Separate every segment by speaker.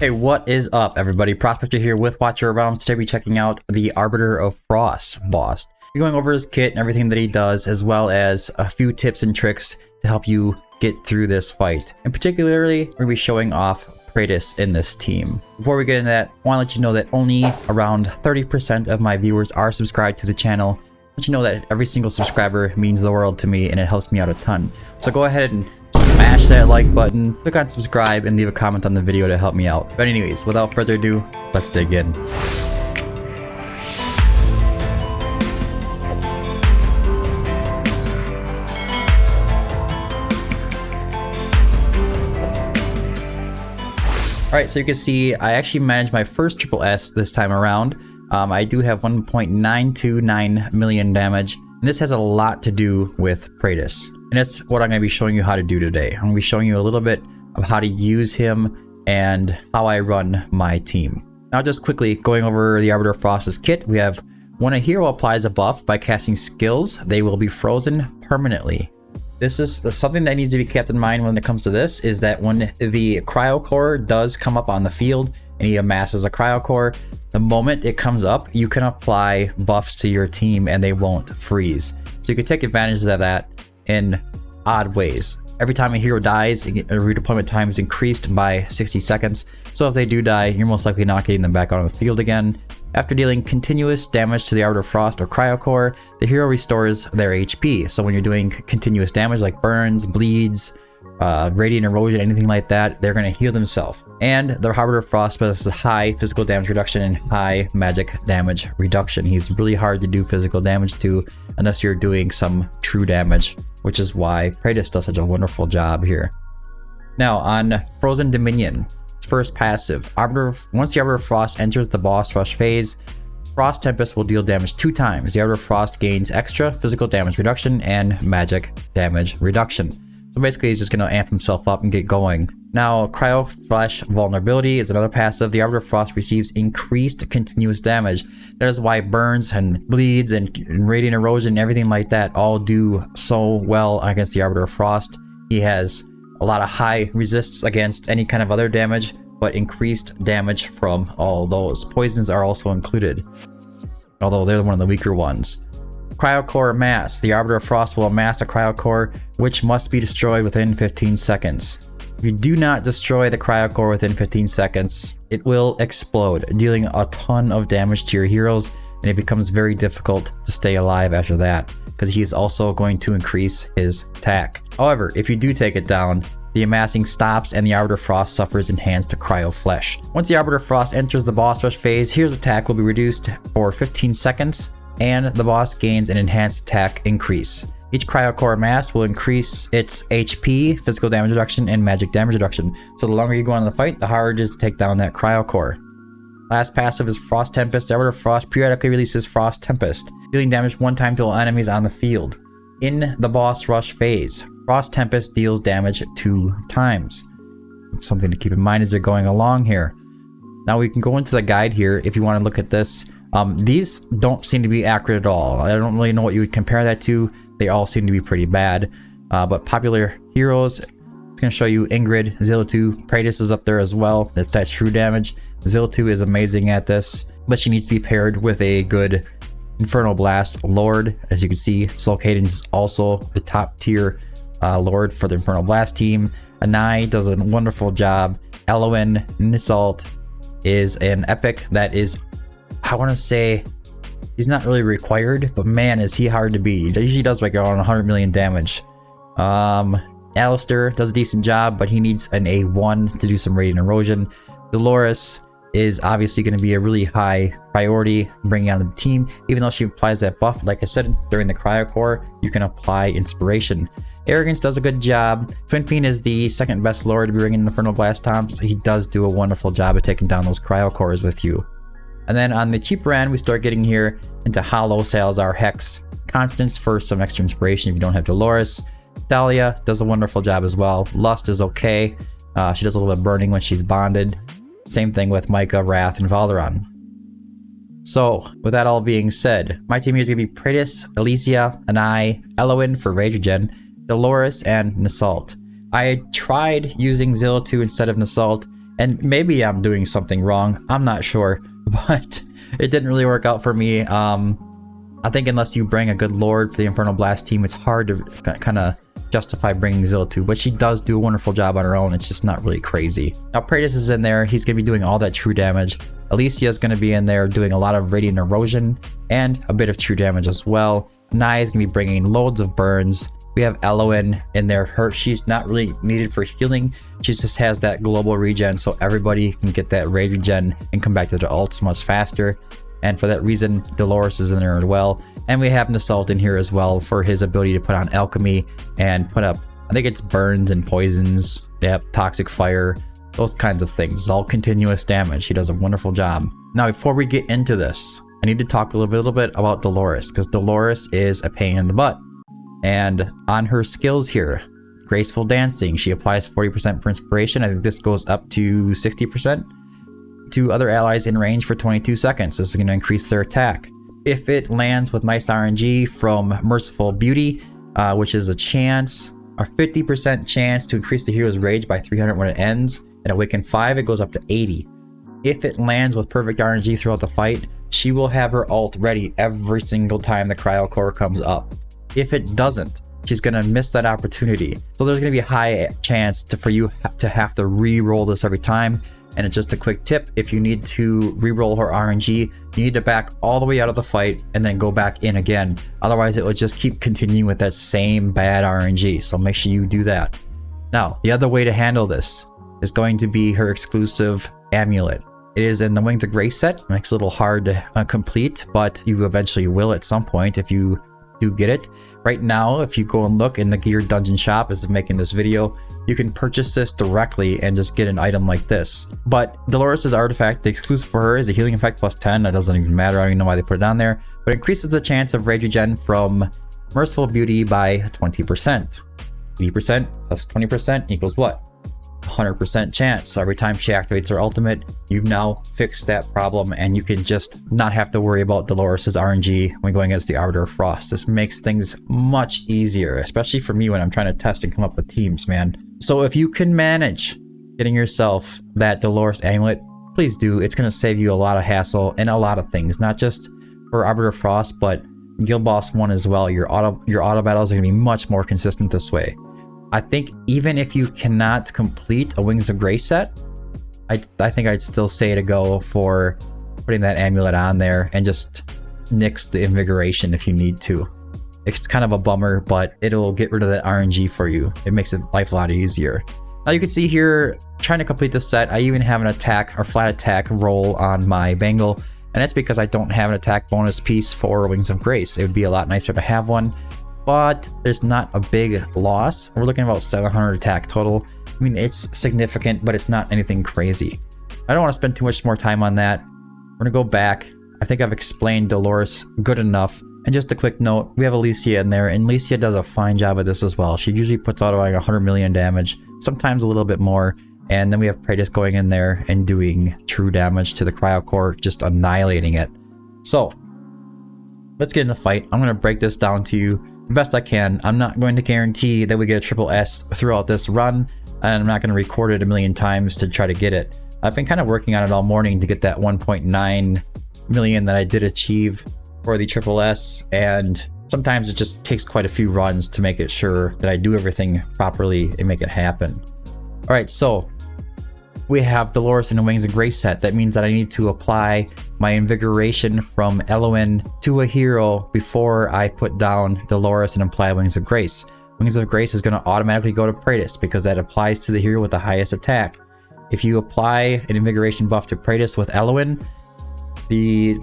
Speaker 1: Hey, what is up, everybody? Prospector here with Watcher Around. Today we're checking out the Arbiter of Frost boss. We're going over his kit and everything that he does, as well as a few tips and tricks to help you get through this fight. And particularly, we're going to be showing off Praetus in this team. Before we get into that, I want to let you know that only around 30% of my viewers are subscribed to the channel. Let you know that every single subscriber means the world to me and it helps me out a ton. So go ahead and smash that like button, click on subscribe, and leave a comment on the video to help me out. But anyways, without further ado, let's dig in. Alright, so you can see I actually managed my first SSS this time around. I do have 1.929 million damage, and this has a lot to do with Praetus. And that's what I'm going to be showing you how to do today. I'm going to be showing you a little bit of how to use him and how I run my team. Now just quickly going over the Arbiter of Frost's kit, we have when a hero applies a buff by casting skills, they will be frozen permanently. This is something that needs to be kept in mind when it comes to this, is that when the cryo core does come up on the field and he amasses a cryo core, the moment it comes up, you can apply buffs to your team and they won't freeze. So you can take advantage of that in odd ways. Every time a hero dies, a redeployment time is increased by 60 seconds. So if they do die, you're most likely not getting them back on the field again. After dealing continuous damage to the Arbiter of Frost or Cryo Core, the hero restores their HP. So when you're doing continuous damage like burns, bleeds, radiant erosion, anything like that, they're going to heal themselves. And the Arbiter of Frost possesses high physical damage reduction and high magic damage reduction. He's really hard to do physical damage to unless you're doing some true damage, which is why Praetus does such a wonderful job here. Now on Frozen Dominion, its first passive, once the Arbiter of Frost enters the boss rush phase, Frost Tempest will deal damage 2 times. The Arbiter of Frost gains extra physical damage reduction and magic damage reduction. So basically he's just going to amp himself up and get going. Now Cryo Flesh Vulnerability is another passive. The Arbiter of Frost receives increased continuous damage. That is why burns and bleeds and radiant erosion and everything like that all do so well against the Arbiter of Frost. He has a lot of high resists against any kind of other damage, but increased damage from all those. Poisons are also included, although they're one of the weaker ones. Cryo Core Mass. The Arbiter of Frost will amass a Cryo Core, which must be destroyed within 15 seconds. If you do not destroy the Cryo Core within 15 seconds, it will explode, dealing a ton of damage to your heroes, and it becomes very difficult to stay alive after that, because he is also going to increase his attack. However, if you do take it down, the amassing stops and the Arbiter of Frost suffers enhanced Cryo Flesh. Once the Arbiter of Frost enters the boss rush phase, hero's attack will be reduced for 15 seconds, and the boss gains an enhanced attack increase. Each Cryo Core amassed will increase its HP, physical damage reduction, and magic damage reduction. So the longer you go on in the fight, the harder it is to take down that Cryo Core. Last passive is Frost Tempest. The Arbiter of Frost periodically releases Frost Tempest, dealing damage 1 time to all enemies on the field. In the boss rush phase, Frost Tempest deals damage 2 times. It's something to keep in mind as you're going along here. Now we can go into the guide here if you want to look at this. These don't seem to be accurate at all. I don't really know what you would compare that to. They all seem to be pretty bad. But popular heroes, it's going to show you Ingrid, Zillitu, Praetus is up there as well. That's that true damage. Zillitu is amazing at this, but she needs to be paired with a good Infernal Blast Lord. As you can see, Soul Cadence is also the top tier Lord for the Infernal Blast team. Anai does a wonderful job. Eloin Nisalt is an epic that is, I want to say, he's not really required, but man, is he hard to beat. He usually does like around 100 million damage. Alistair does a decent job, but he needs an A1 to do some radiant erosion. Dolores is obviously going to be a really high priority bringing on the team, even though she applies that buff. Like I said, during the Cryo Core, you can apply Inspiration. Arrogance does a good job. Twin Fiend is the second best Lord to be bringing Infernal Blast Toms. He does do a wonderful job of taking down those Cryo Cores with you. And then on the cheaper end, we start getting here into Hollow, Salazar, Hex, Constance for some extra inspiration if you don't have Dolores. Dahlia does a wonderful job as well. Lust is okay. She does a little bit of burning when she's bonded. Same thing with Micah, Wrath, and Valeron. So, with that all being said, my team here is going to be Praetus, Alicia, Anai, Eloin for Rage Regen, Dolores, and Nisalt. I tried using Zillitu instead of Nisalt, And maybe I'm doing something wrong, I'm not sure, but it didn't really work out for me. I think unless you bring a good Lord for the Infernal Blast team, it's hard to kind of justify bringing Zilla to, but she does do a wonderful job on her own. It's just not really crazy. Now Praetus is in there. He's going to be doing all that true damage. Alicia is going to be in there doing a lot of Radiant Erosion and a bit of true damage as well. Nai is going to be bringing loads of burns. We have Eloin in there. She's not really needed for healing. She just has that global regen, so everybody can get that rage regen and come back to their ults much faster. And for that reason, Dolores is in there as well. And we have Nasalt in here as well for his ability to put on alchemy and put up, I think it's burns and poisons, yep, toxic fire, those kinds of things. It's all continuous damage. He does a wonderful job. Now, before we get into this, I need to talk a little bit about Dolores, because Dolores is a pain in the butt. And on her skills here, Graceful Dancing, she applies 40% for inspiration. I think this goes up to 60%. To other allies in range for 22 seconds. This is going to increase their attack. If it lands with nice RNG from Merciful Beauty, which is a chance, a 50% chance to increase the hero's rage by 300 when it ends, and Awaken 5, it goes up to 80. If it lands with perfect RNG throughout the fight, she will have her ult ready every single time the Cryo Core comes up. If it doesn't, she's going to miss that opportunity. So there's going to be a high chance for you to have to re-roll this every time. And it's just a quick tip, if you need to reroll her RNG, you need to back all the way out of the fight and then go back in again. Otherwise, it will just keep continuing with that same bad RNG, so make sure you do that. Now, the other way to handle this is going to be her exclusive amulet. It is in the Wings of Grace set. It makes it a little hard to complete, but you eventually will at some point if you do get it. Right now, if you go and look in the Gear Dungeon shop as of making this video, you can purchase this directly and just get an item like this. But Dolores' artifact, the exclusive for her, is a healing effect plus 10. That doesn't even matter. I don't even know why they put it on there. But it increases the chance of rage regen from Merciful Beauty by 20%. 80% plus 20% equals what? 100% chance. So every time she activates her ultimate, you've now fixed that problem and you can just not have to worry about Dolores' RNG when going against the Arbiter of Frost. This makes things much easier, especially for me when I'm trying to test and come up with teams, man. So if you can manage getting yourself that Dolores amulet, please do. It's going to save you a lot of hassle and a lot of things, not just for Arbiter of Frost, but Guild Boss 1 as well. Your auto battles are going to be much more consistent this way. I think even if you cannot complete a Wings of Grace set, I think I'd still say to go for putting that amulet on there and just nix the invigoration if you need to. It's kind of a bummer, but it'll get rid of that RNG for you. It makes life a lot easier. Now you can see here, trying to complete this set, I even have an attack or flat attack roll on my Bangle, and that's because I don't have an attack bonus piece for Wings of Grace. It would be a lot nicer to have one, but it's not a big loss. We're looking at about 700 attack total. I mean, it's significant, but it's not anything crazy. I don't want to spend too much more time on that. We're gonna go back. I think I've explained Dolores good enough. And just a quick note, we have Alicia in there, and Alicia does a fine job of this as well. She usually puts out like 100 million damage, sometimes a little bit more. And then we have Praetus going in there and doing true damage to the Cryo Core, just annihilating it. So, let's get in the fight. I'm gonna break this down to you the best I can. I'm not going to guarantee that we get a triple S throughout this run, and I'm not going to record it a million times to try to get it. I've been kind of working on it all morning to get that 1.9 million that I did achieve for the triple S, and sometimes it just takes quite a few runs to make it sure that I do everything properly and make it happen. All right, so we have Dolores in the Wings of Grace set. That means that I need to apply my invigoration from Eloin to a hero before I put down Dolores and apply Wings of Grace. Wings of Grace is going to automatically go to Praetus because that applies to the hero with the highest attack. If you apply an invigoration buff to Praetus with Eloin, the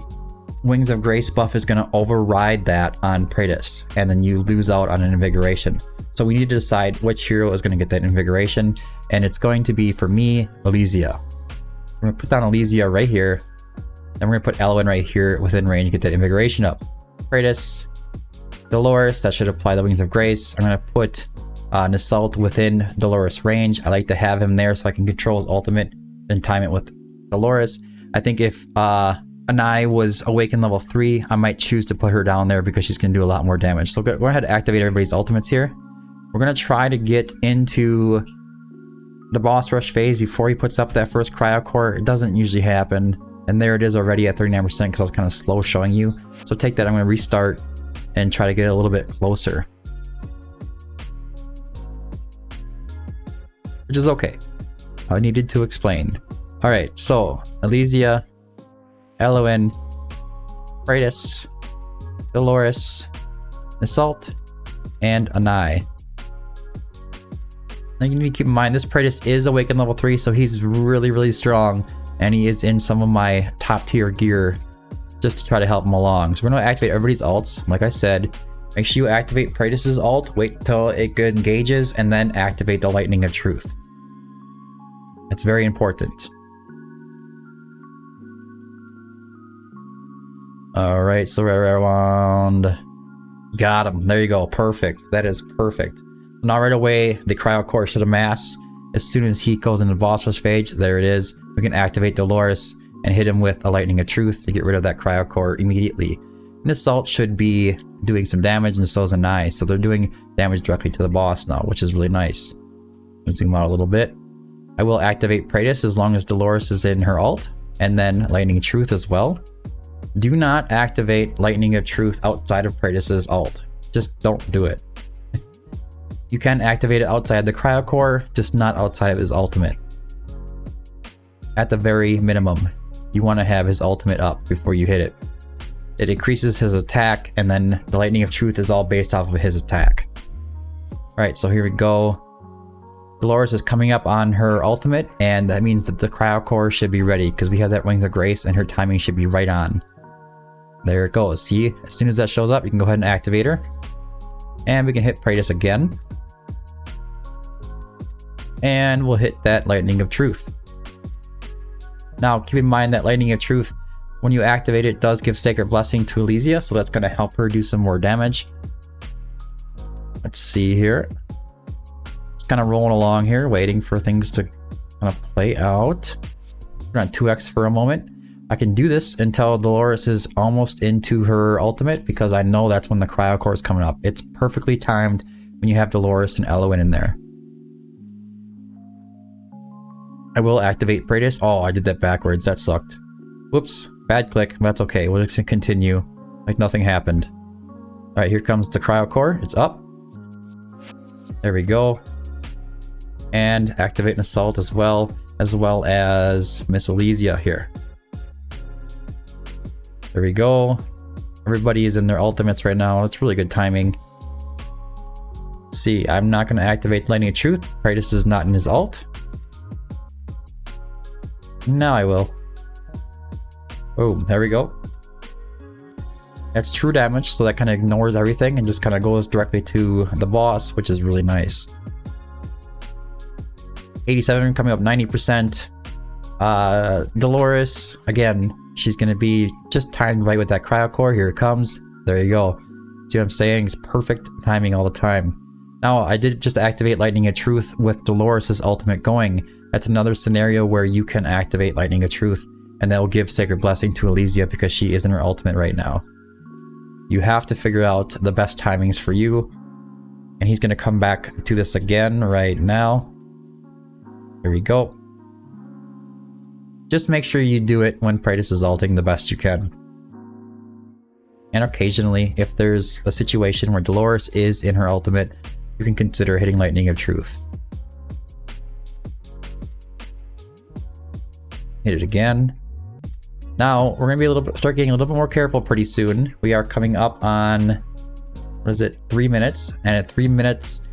Speaker 1: Wings of Grace buff is going to override that on Praetus, and then you lose out on an invigoration. So we need to decide which hero is going to get that invigoration, and it's going to be, for me, Alicia. I'm going to put down Alicia right here, then we're going to put Eloin right here within range, get that invigoration up. Praetus, Dolores, that should apply the Wings of Grace. I'm going to put Nasalt within Dolores range. I like to have him there so I can control his ultimate and time it with Dolores. I think if Anai was Awaken level 3, I might choose to put her down there because she's going to do a lot more damage. So go ahead and activate everybody's ultimates here. We're going to try to get into the boss rush phase before he puts up that first cryo core. It doesn't usually happen. And there it is already at 39% because I was kind of slow showing you. So take that, I'm going to restart and try to get a little bit closer. Which is okay. I needed to explain. Alright, so Elysia, Eloin, Praetus, Dolores, Assault, and Anai. Now you need to keep in mind this Praetus is Awakened level 3, so he's really strong, and he is in some of my top tier gear just to try to help him along. So we're going to activate everybody's alts. Like I said, make sure you activate Praetus's ult, wait till it engages, and then activate the Lightning of Truth. It's very important. Alright, so right around... Got him. There you go. Perfect. That is perfect. Now right away, the cryo core should amass. As soon as he goes into the boss rush phase, there it is. We can activate Dolores and hit him with a Lightning of Truth to get rid of that cryo core immediately. And Assault should be doing some damage, and so is Anai. So they're doing damage directly to the boss now, which is really nice. Let's zoom out a little bit. I will activate Praetus as long as Dolores is in her ult, and then Lightning of Truth as well. Do not activate Lightning of Truth outside of Praetus's ult. Just don't do it. You can activate it outside the cryo core, just not outside of his ultimate. At the very minimum, you want to have his ultimate up before you hit it. It increases his attack, and then the Lightning of Truth is all based off of his attack. Alright, so here we go. Dolores is coming up on her ultimate, and that means that the cryo core should be ready because we have that Wings of Grace and her timing should be right on. There it goes. See, as soon as that shows up, you can go ahead and activate her. And we can hit Praetus again. And we'll hit that Lightning of Truth. Now, keep in mind that Lightning of Truth, when you activate it, does give Sacred Blessing to Elysia, so that's going to help her do some more damage. Let's see here. Just kind of rolling along here, waiting for things to kind of play out. We're on 2x for a moment. I can do this until Dolores is almost into her ultimate because I know that's when the cryo core is coming up. It's perfectly timed when you have Dolores and Eloin in there. I will activate Praetus. Oh, I did that backwards. That sucked. Whoops. Bad click. That's okay. We'll just continue like nothing happened. Alright, here comes the cryo core. It's up. There we go. And activate an Assault as well as Miss Elysia here. There we go. Everybody is in their ultimates right now. It's really good timing. Let's see, I'm not going to activate Lightning of Truth. Praetus is not in his ult. Now I will. Boom, there we go. That's true damage, so that kind of ignores everything and just kind of goes directly to the boss, which is really nice. 87 coming up 90%. Dolores, again, she's going to be just timed right with that cryo core. Here it comes. There you go. See what I'm saying? It's perfect timing all the time. Now, I did just activate Lightning of Truth with Dolores' ultimate going. That's another scenario where you can activate Lightning of Truth, and that will give Sacred Blessing to Elysia because she is in her ultimate right now. You have to figure out the best timings for you, and he's going to come back to this again right now. Here we go. Just make sure you do it when Praetus is ulting the best you can. And occasionally, if there's a situation where Dolores is in her ultimate, you can consider hitting Lightning of Truth. Hit it again. Now, we're going to start getting a little bit more careful pretty soon. We are coming up on, what is it, 3 minutes. And at 3 minutes,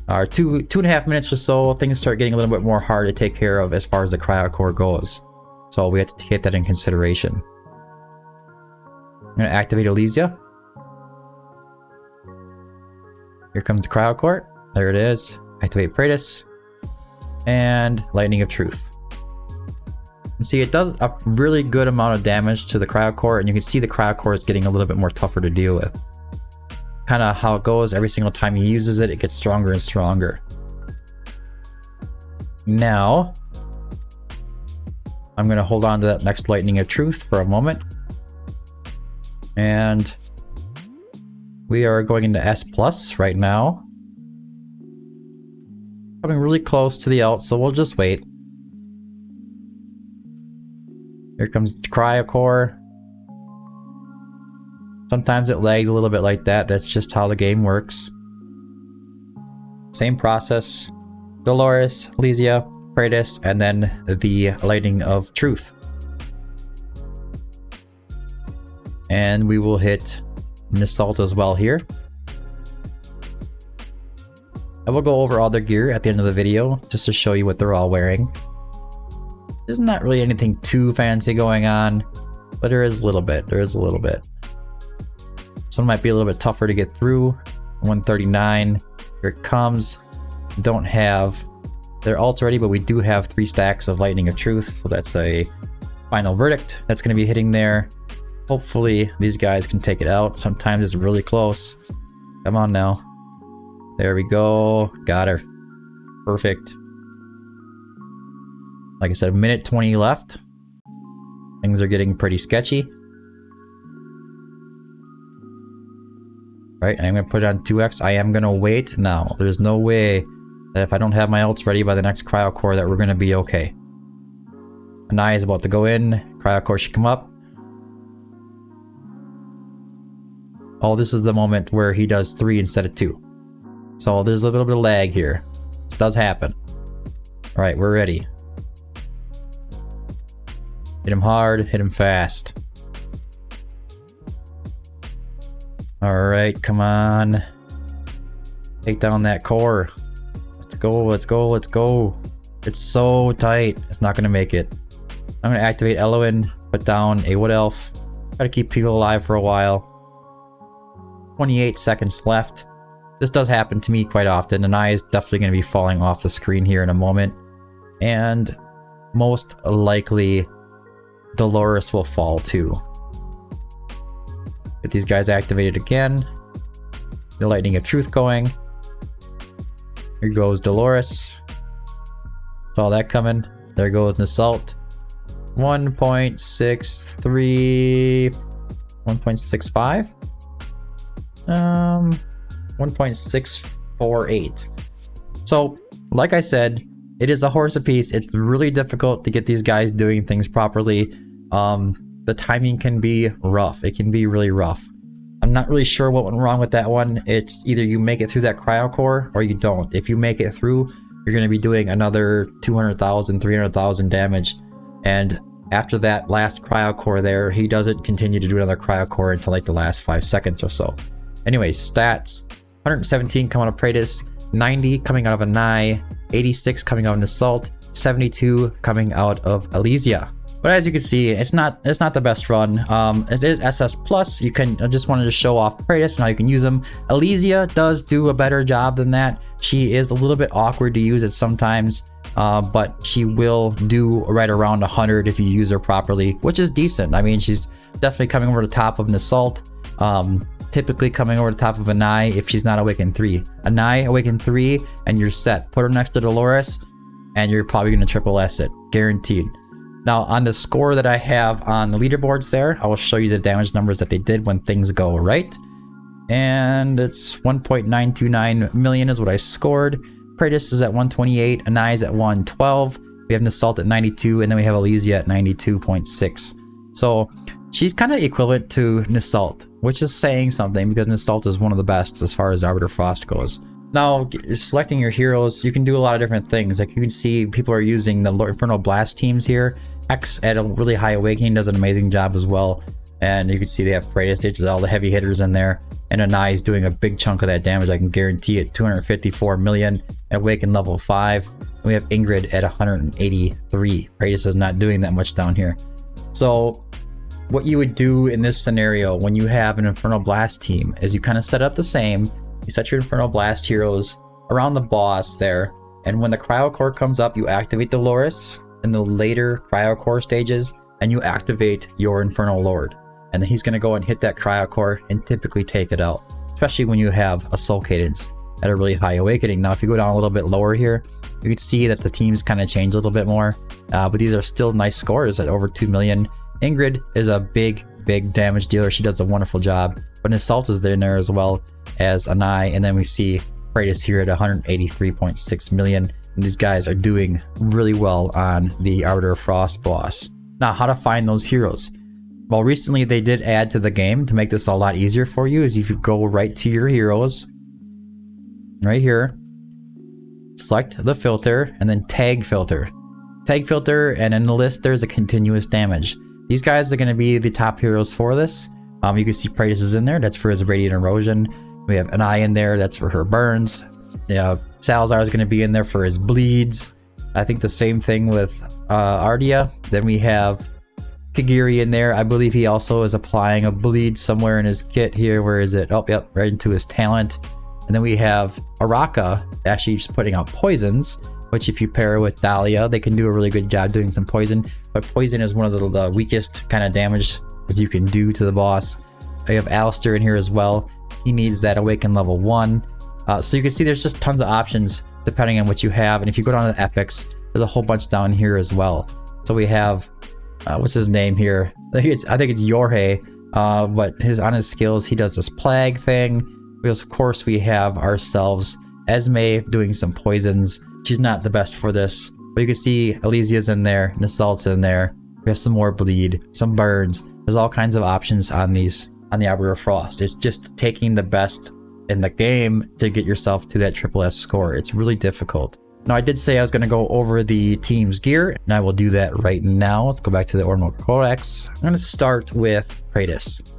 Speaker 1: or 2.5 minutes or so, things start getting a little bit more hard to take care of as far as the cryo core goes. So we have to take that in consideration. I'm going to activate Elysia. Here comes the cryo core. There it is. Activate Praetus. And Lightning of Truth. You see, it does a really good amount of damage to the cryo core, and you can see the cryo core is getting a little bit more tougher to deal with. Kind of how it goes, every single time he uses it, it gets stronger and stronger. Now, I'm going to hold on to that next Lightning of Truth for a moment. And we are going into S+ right now. Coming really close to the out, so we'll just wait. Here comes the Cryocore. Sometimes it lags a little bit like that. That's just how the game works. Same process. Dolores, Elysia, Praetus, and then the Lightning of Truth. And we will hit an Assault as well here. I will go over all their gear at the end of the video just to show you what they're all wearing. There's not really anything too fancy going on, but there is a little bit. There is a little bit. Some might be a little bit tougher to get through. 139. Here it comes. Don't have their ults ready, but we do have 3 stacks of Lightning of Truth, so that's a final verdict that's going to be hitting there. Hopefully these guys can take it out. Sometimes it's really close. Come on now. There we go. Got her. Perfect. Like I said, 1:20 left. Things are getting pretty sketchy. Right, I'm going to put it on 2x. I am going to wait now. There's no way that if I don't have my ults ready by the next Cryocore that we're going to be okay. Anai is about to go in. Cryocore should come up. Oh, this is the moment where he does 3 instead of 2. So there's a little bit of lag here. This does happen. Alright, we're ready. Hit him hard, hit him fast. Alright, come on. Take down that core. Let's go, let's go, let's go. It's so tight. It's not going to make it. I'm going to activate Eloin, put down a Wood Elf. Try to keep people alive for a while. 28 seconds left. This does happen to me quite often, and I is definitely going to be falling off the screen here in a moment. And most likely, Dolores will fall too. Get these guys activated again. The Lightning of Truth going. Here goes Dolores. Saw that coming. There goes an Assault. 1.63... 1.65? 1.648. So, like I said, it is a horse apiece. It's really difficult to get these guys doing things properly. The timing can be rough. It can be really rough. I'm not really sure what went wrong with that one. It's either you make it through that Cryocore or you don't. If you make it through, you're going to be doing another 200,000, 300,000 damage. And after that last Cryocore there, he doesn't continue to do another Cryocore until like the last 5 seconds or so. Anyways, stats. 117 coming out of Praetus, 90 coming out of Anai, 86 coming out of an Assault, 72 coming out of Elysia. But as you can see, it's not the best run. It is SS plus. You can I just wanted to show off Praetus and how you can use them. Elysia does do a better job than that. She is a little bit awkward to use at sometimes, but she will do right around 100 if you use her properly, which is decent. I mean, she's definitely coming over the top of an Assault. Typically coming over the top of Anai if she's not Awakened 3. Anai Awakened 3 and you're set. Put her next to Dolores and you're probably going to triple S it. Guaranteed. Now on the score that I have on the leaderboards there, I will show you the damage numbers that they did when things go right. And it's 1.929 million is what I scored. Praetus is at 128, Anai is at 112. We have an Assault at 92, and then we have Elysia at 92.6. So she's kind of equivalent to an Assault, which is saying something because an Assault is one of the best as far as Arbiter Frost goes. Now, selecting your heroes, you can do a lot of different things. Like you can see people are using the Infernal Blast teams here. X at a really high awakening does an amazing job as well. And you can see they have Praetus, which is all the heavy hitters in there. And Anai is doing a big chunk of that damage, I can guarantee it. 254 million at Awaken level 5. And we have Ingrid at 183. Praetus is not doing that much down here. So what you would do in this scenario when you have an Infernal Blast team is you kind of set up the same. You set your Infernal Blast heroes around the boss there. And when the Cryocore comes up, you activate Dolores in the later Cryocore stages. And you activate your Infernal Lord. And then he's going to go and hit that Cryocore and typically take it out. Especially when you have a Soul Cadence at a really high awakening. Now, if you go down a little bit lower here, you can see that the teams kind of change a little bit more. But these are still nice scores at over 2 million. Ingrid is a big damage dealer. She does a wonderful job. But an Assault is in there as well as Anai. And then we see Praetus here at 183.6 million. And these guys are doing really well on the Arbiter of Frost boss. Now, how to find those heroes? Well, recently they did add to the game to make this a lot easier for you. Is if you go right to your heroes, right here, select the filter and then tag filter. Tag filter, and in the list there's a continuous damage. These guys are going to be the top heroes for this. You can see Praetus is in there. That's for his radiant erosion. We have an eye in there. That's for her burns. Yeah, Salazar is going to be in there for his bleeds. I think the same thing with Ardia. Then we have Kagiri in there. I believe he also is applying a bleed somewhere in his kit here. Where is it? Oh, yep, right into his talent. And then we have Araka actually just putting out poisons, which if you pair with Dahlia, they can do a really good job doing some poison. But poison is one of the weakest kind of damage as you can do to the boss. I have Alistair in here as well. He needs that awaken level 1. So you can see there's just tons of options depending on what you have. And if you go down to the epics, there's a whole bunch down here as well. So we have, what's his name here? I think it's Yorhe. But on his skills, he does this plague thing. Because of course we have ourselves Esme doing some poisons. She's not the best for this. But you can see Elysia's in there, Nasalt's in there. We have some more bleed, some burns. There's all kinds of options on the Arbiter of Frost. It's just taking the best in the game to get yourself to that SSS score. It's really difficult. Now, I did say I was going to go over the team's gear, and I will do that right now. Let's go back to the Ordinal Codex. I'm going to start with Praetus.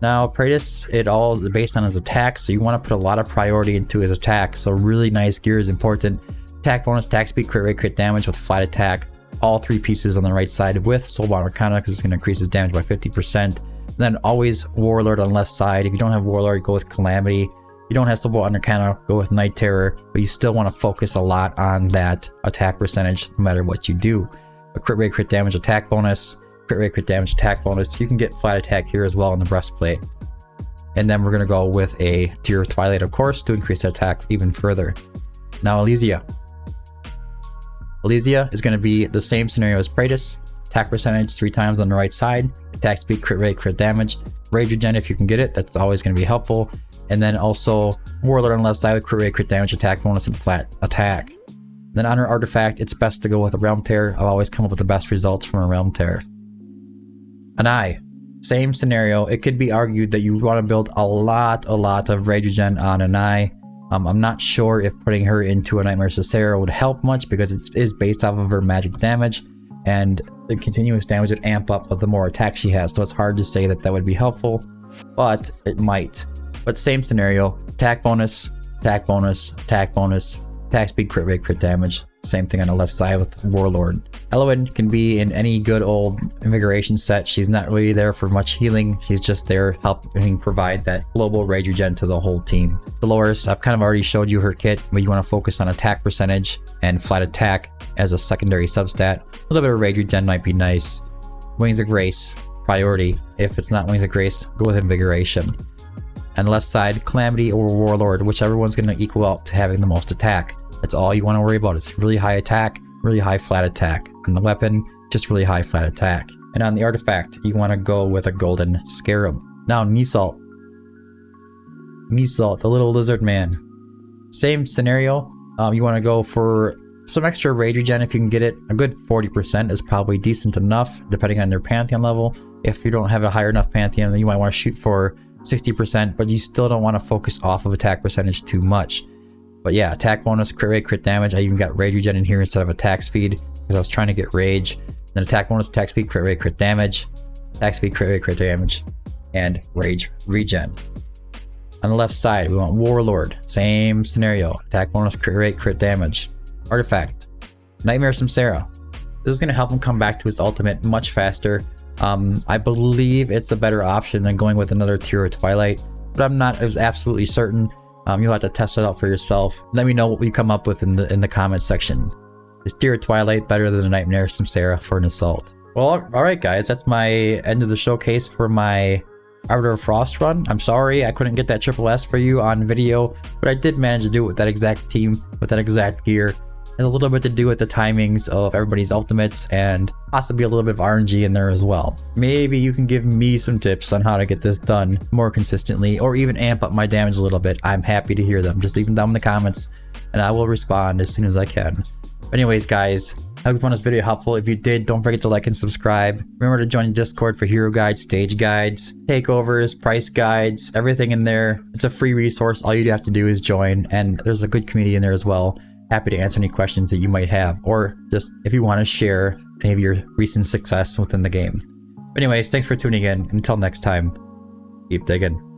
Speaker 1: Now, Praetus, it all is based on his attack, so you want to put a lot of priority into his attack. So really nice gear is important. Attack bonus, attack speed, crit rate, crit damage with flight attack. All 3 pieces on the right side with Soulbound Arcana because it's going to increase his damage by 50%. Then always Warlord on the left side. If you don't have Warlord, go with Calamity. If you don't have Soulbound Arcana, go with Night Terror. But you still want to focus a lot on that attack percentage no matter what you do. A crit rate, crit damage, attack bonus. Crit rate, crit damage, attack bonus. You can get flat attack here as well in the breastplate. And then we're going to go with a Tear of Twilight, of course, to increase the attack even further. Now, Elysia. Elysia is going to be the same scenario as Praetus. Attack percentage 3 times on the right side. Attack speed, crit rate, crit damage. Rage regen if you can get it. That's always going to be helpful. And then also Warlord on the left side with crit rate, crit damage, attack bonus, and flat attack. Then on her artifact, it's best to go with a Realm Tear. I've always come up with the best results from a Realm Tear. An Eye. Same scenario. It could be argued that you want to build a lot of Rage regen on an Eye. I'm not sure if putting her into a Nightmare Cicera would help much because it is based off of her magic damage. And the continuous damage would amp up with the more attack she has, so it's hard to say that would be helpful, but it might. But same scenario, attack bonus, attack bonus, attack bonus, attack speed, crit rate, crit damage. Same thing on the left side with Warlord. Eloin can be in any good old invigoration set. She's not really there for much healing. She's just there helping provide that global rage regen to the whole team. Dolores, I've kind of already showed you her kit, but you want to focus on attack percentage and flat attack as a secondary substat. A little bit of rage regen might be nice. Wings of Grace, priority. If it's not Wings of Grace, go with invigoration. On the left side, Calamity or Warlord, whichever one's going to equal out to having the most attack. That's all you want to worry about. It's really high attack, really high flat attack. And the weapon, just really high flat attack. And on the artifact, you want to go with a Golden Scarab. Now, Nisalt. Nisalt, the little lizard man. Same scenario. You want to go for some extra rage regen if you can get it. A good 40% is probably decent enough, depending on their Pantheon level. If you don't have a higher enough Pantheon, then you might want to shoot for 60%, but you still don't want to focus off of attack percentage too much. But yeah, attack bonus, crit rate, crit damage. I even got rage regen in here instead of attack speed because I was trying to get rage. Then attack bonus, attack speed, crit rate, crit damage. Attack speed, crit rate, crit damage. And rage regen. On the left side, we want Warlord. Same scenario. Attack bonus, crit rate, crit damage. Artifact. Nightmare Samsara. This is going to help him come back to his ultimate much faster. I believe it's a better option than going with another Tear of Twilight, but I'm not absolutely certain. You'll have to test it out for yourself. Let me know what we come up with in the comments section. Is Tear of Twilight better than the Nightmare Samsara for an assault? Well, alright guys, that's my end of the showcase for my Arbiter of Frost run. I'm sorry I couldn't get that SSS for you on video, but I did manage to do it with that exact team, with that exact gear. has a little bit to do with the timings of everybody's ultimates and possibly a little bit of RNG in there as well. Maybe you can give me some tips on how to get this done more consistently or even amp up my damage a little bit. I'm happy to hear them. Just leave them down in the comments and I will respond as soon as I can. But anyways, guys, I hope you found this video helpful. If you did, don't forget to like and subscribe. Remember to join the Discord for hero guides, stage guides, takeovers, price guides, everything in there. It's a free resource. All you have to do is join, and there's a good community in there as well. Happy to answer any questions that you might have, or just if you want to share any of your recent success within the game. But anyways, thanks for tuning in. Until next time, keep digging.